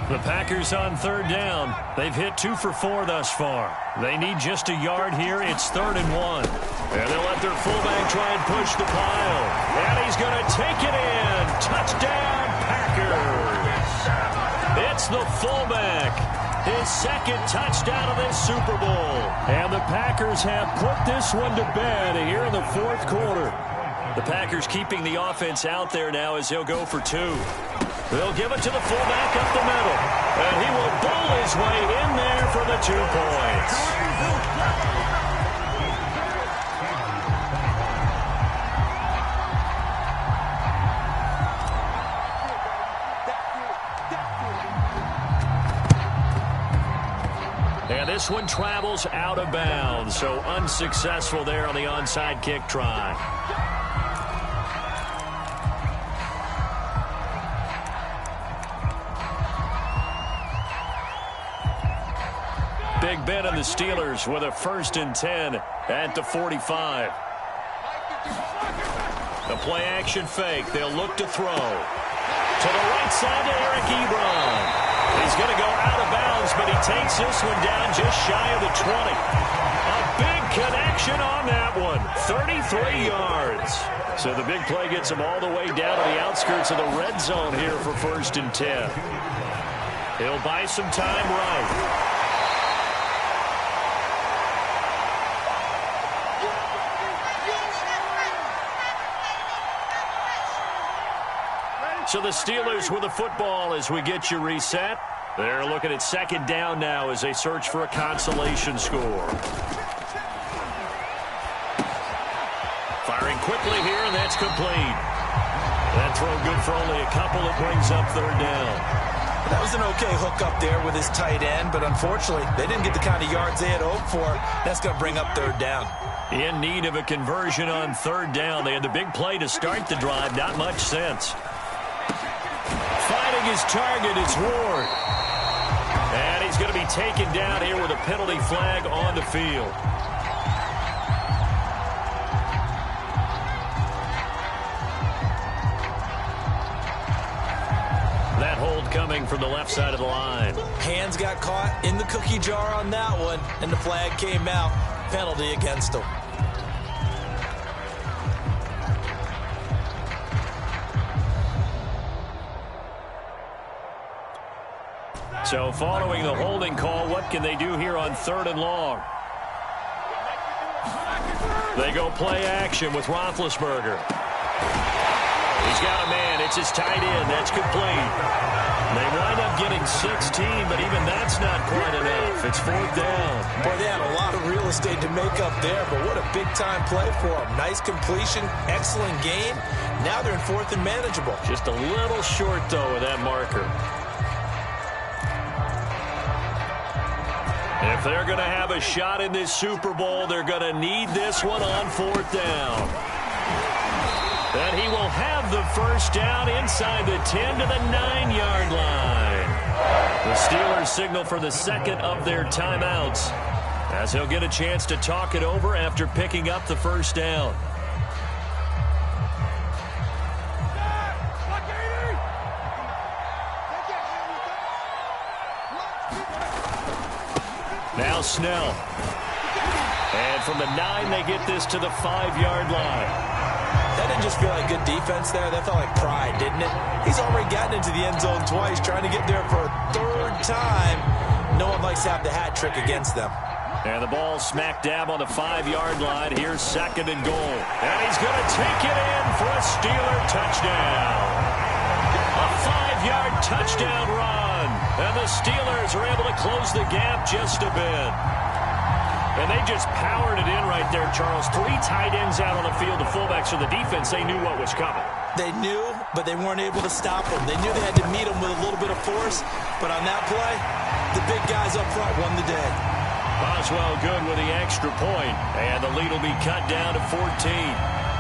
The Packers on 3rd down. They've hit 2 for 4 thus far. They need just a yard here. It's 3rd and 1. And they'll let their fullback try and push the pile. And he's going to take it in. Touchdown, Packers. It's the fullback. His 2nd touchdown of this Super Bowl. And the Packers have put this one to bed here in the 4th quarter. The Packers keeping the offense out there now as he'll go for 2. They'll give it to the fullback up the middle. And he will bowl his way in there for the 2 points. this one travels out of bounds, so unsuccessful there on the onside kick try. Big Ben and the Steelers with a 1st and 10 at the 45. The play action fake. They'll look to throw. To the right side to Eric Ebron. He's going to go out of bounds, but he takes this one down just shy of the 20. A big connection on that one. 33 yards. So the big play gets him all the way down to the outskirts of the red zone here for 1st and 10. He'll buy some time right. So the Steelers with the football as we get you reset. They're looking at 2nd down now as they search for a consolation score. Firing quickly here, and that's complete. That throw good for only a couple. It brings up 3rd down. That was an okay hook up there with his tight end, but unfortunately, they didn't get the kind of yards they had hoped for. That's going to bring up 3rd down. In need of a conversion on 3rd down. They had the big play to start the drive. Not much sense. Finding his target, it's Ward. And he's going to be taken down here with a penalty flag on the field. That hold coming from the left side of the line. Hands got caught in the cookie jar on that one, and the flag came out. Penalty against him. So following the holding call, what can they do here on 3rd and long? They go play action with Roethlisberger. He's got a man. It's his tight end. That's complete. They wind up getting 16, but even that's not quite enough. It's 4th down. Boy, they had a lot of real estate to make up there, but what a big-time play for them. Nice completion, excellent game. Now they're in 4th and manageable. Just a little short, though, of that marker. If they're going to have a shot in this Super Bowl, they're going to need this one on 4th down. And he will have the 1st down inside the 10 to the 9-yard line. The Steelers signal for the 2nd of their timeouts as he'll get a chance to talk it over after picking up the 1st down. Now Snell. And from the 9, they get this to the 5-yard line. That didn't just feel like good defense there. That felt like pride, didn't it? He's already gotten into the end zone twice, trying to get there for a 3rd time. No one likes to have the hat trick against them. And the ball smack dab on the 5-yard line. Here's 2nd and goal. And he's going to take it in for a Steeler touchdown. A 5-yard touchdown run. And the Steelers are able to close the gap just a bit. And they just powered it in right there, Charles. 3 tight ends out on the field. The fullbacks of the defense, they knew what was coming. They knew, but they weren't able to stop them. They knew they had to meet them with a little bit of force. But on that play, the big guys up front won the day. Boswell good with the extra point, and the lead will be cut down to 14.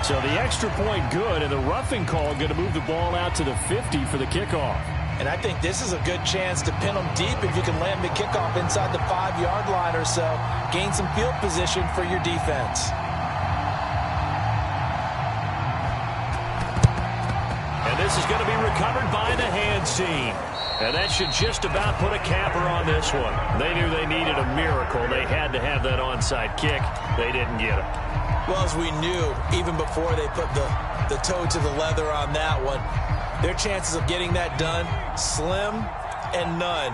So the extra point good, and the roughing call going to move the ball out to the 50 for the kickoff. And I think this is a good chance to pin them deep if you can land the kickoff inside the 5-yard line or so. Gain some field position for your defense. And this is going to be recovered by the hands team. And that should just about put a capper on this one. They knew they needed a miracle. They had to have that onside kick. They didn't get it. Well, as we knew, even before they put the toe to the leather on that one, their chances of getting that done, slim and none.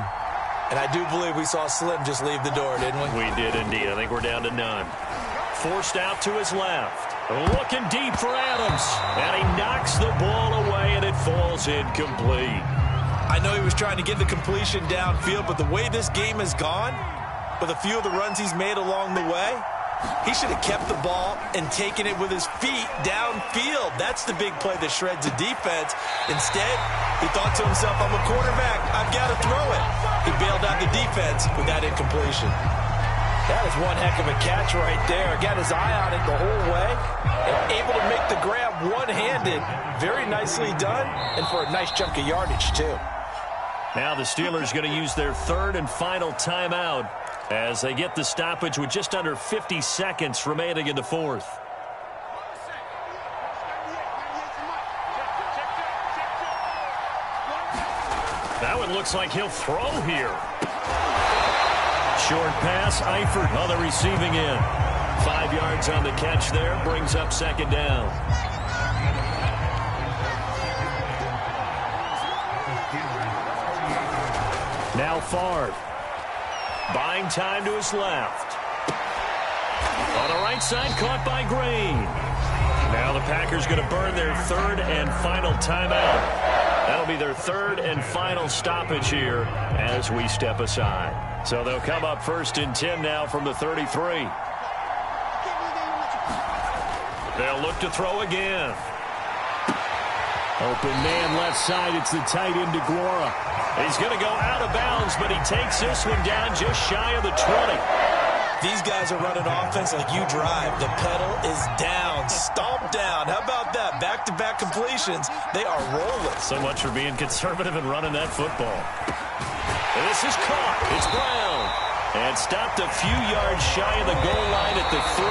And I do believe we saw Slim just leave the door, didn't we? We did indeed. I think we're down to none. Forced out to his left. Looking deep for Adams. And he knocks the ball away, and it falls incomplete. I know he was trying to get the completion downfield, but the way this game has gone, with a few of the runs he's made along the way, he should have kept the ball and taken it with his feet downfield. That's the big play that shreds the defense. Instead, he thought to himself, I'm a quarterback. I've got to throw it. He bailed out the defense with that incompletion. That is one heck of a catch right there. Got his eye on it the whole way and able to make the grab one-handed. Very nicely done, and for a nice chunk of yardage, too. Now the Steelers going to use their third and final timeout as they get the stoppage with just under 50 seconds remaining in the fourth. That one looks like he'll throw here. Short pass, Eifert on the receiving end. 5 yards on the catch there, brings up second down. Now Favre. Buying time to his left. On the right side, caught by Green. Now the Packers going to burn their third and final timeout. That'll be their third and final stoppage here as we step aside. So they'll come up first and 10 now from the 33. They'll look to throw again. Open man left side. It's the tight end DeGuara. He's going to go out of bounds, but he takes this one down just shy of the 20. These guys are running offense like you drive. The pedal is down, stomp down. How about that? Back-to-back completions. They are rolling. So much for being conservative and running that football. And this is caught. It's Brown. And stopped a few yards shy of the goal line at the 3.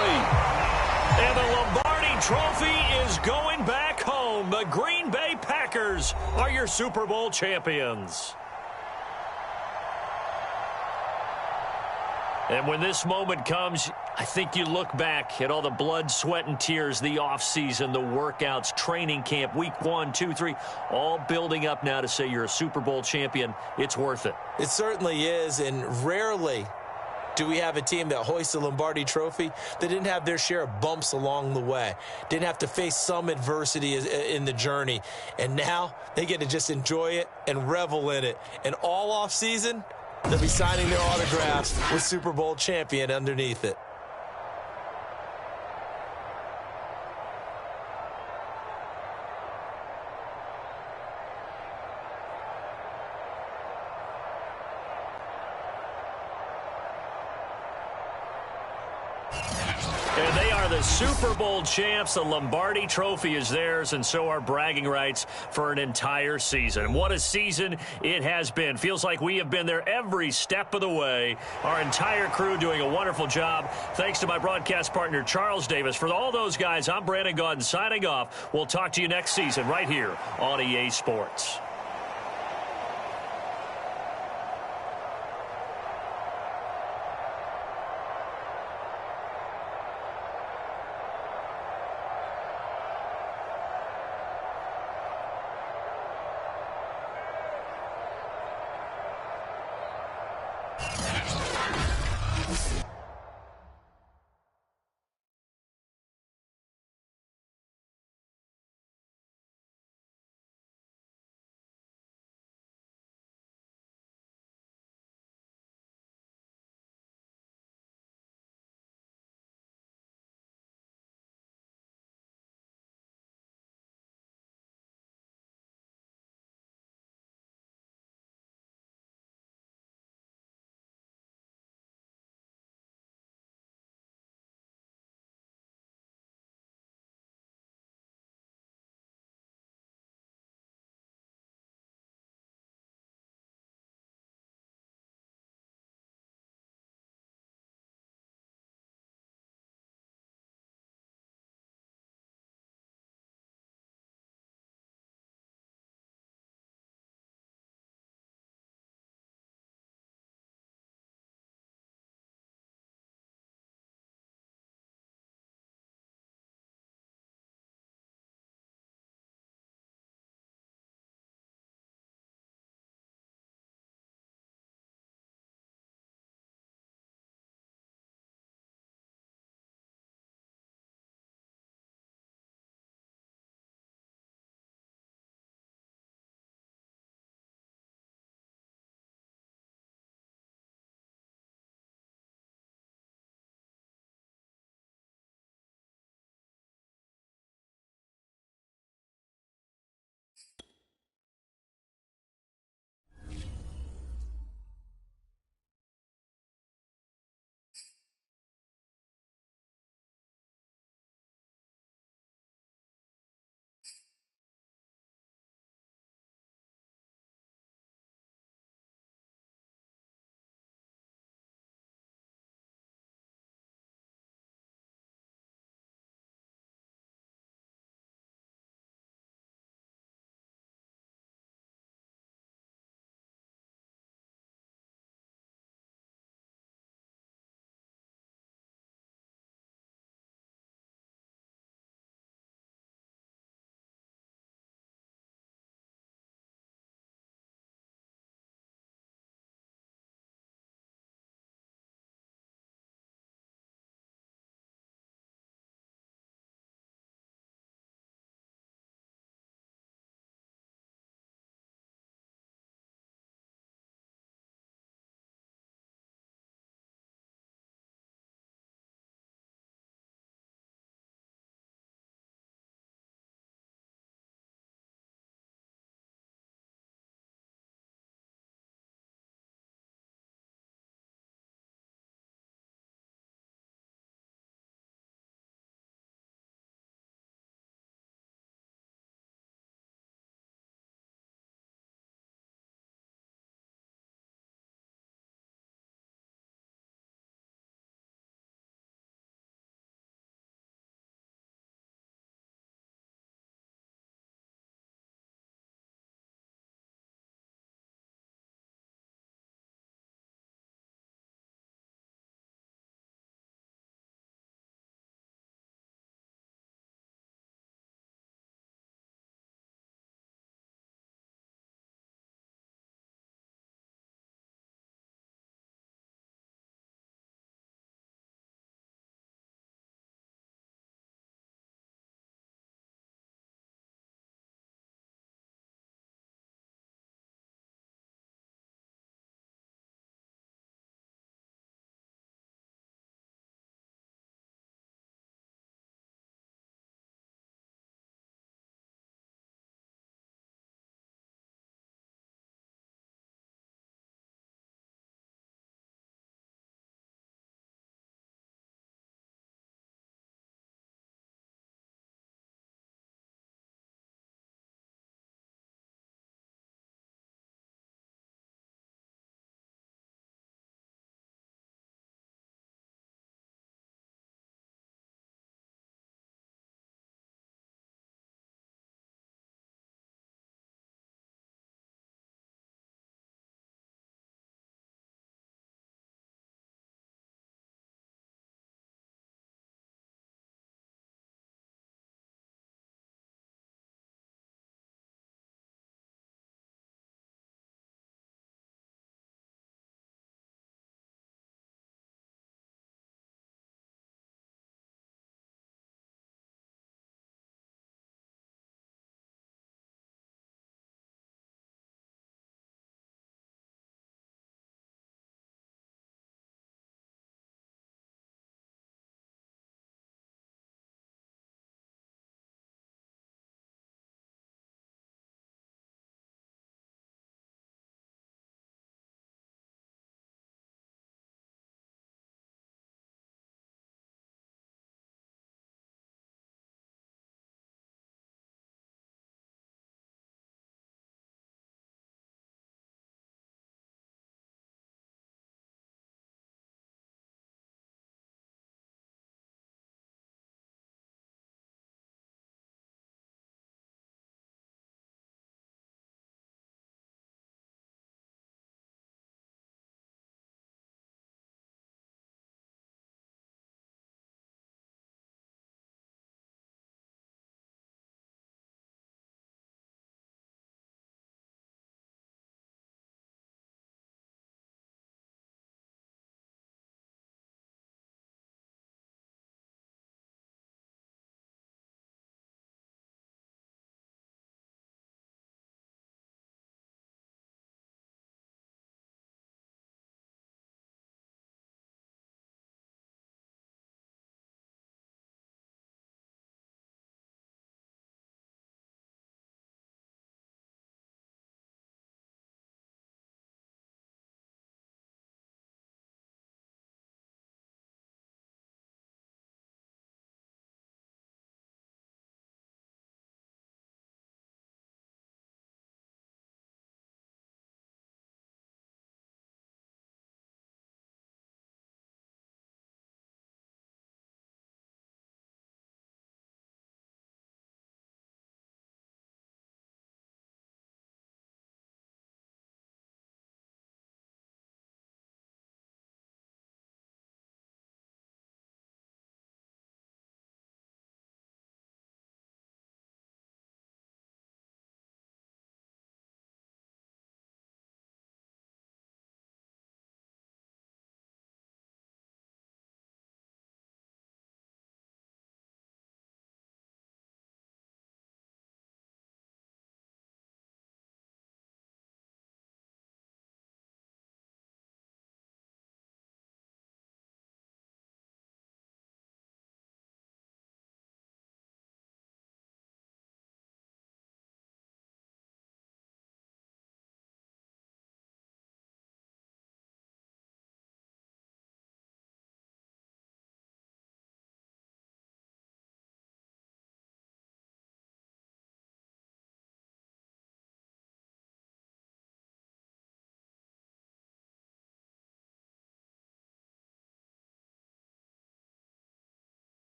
And the Lombardi Trophy is going back home. The Green Bay Packers are your Super Bowl champions. And when this moment comes, I think you look back at all the blood, sweat, and tears, the offseason, the workouts, training camp, week 1, 2, 3, all building up now to say you're a Super Bowl champion. It's worth it. It certainly is, and rarely do we have a team that hoists the Lombardi Trophy that didn't have their share of bumps along the way, didn't have to face some adversity in the journey, and now they get to just enjoy it and revel in it. And all offseason, they'll be signing their autographs with Super Bowl champion underneath it. And they are the Super Bowl champs. The Lombardi Trophy is theirs, and so are bragging rights for an entire season. What a season it has been. Feels like we have been there every step of the way. Our entire crew doing a wonderful job. Thanks to my broadcast partner, Charles Davis. For all those guys, I'm Brandon Gaudin signing off. We'll talk to you next season right here on EA Sports.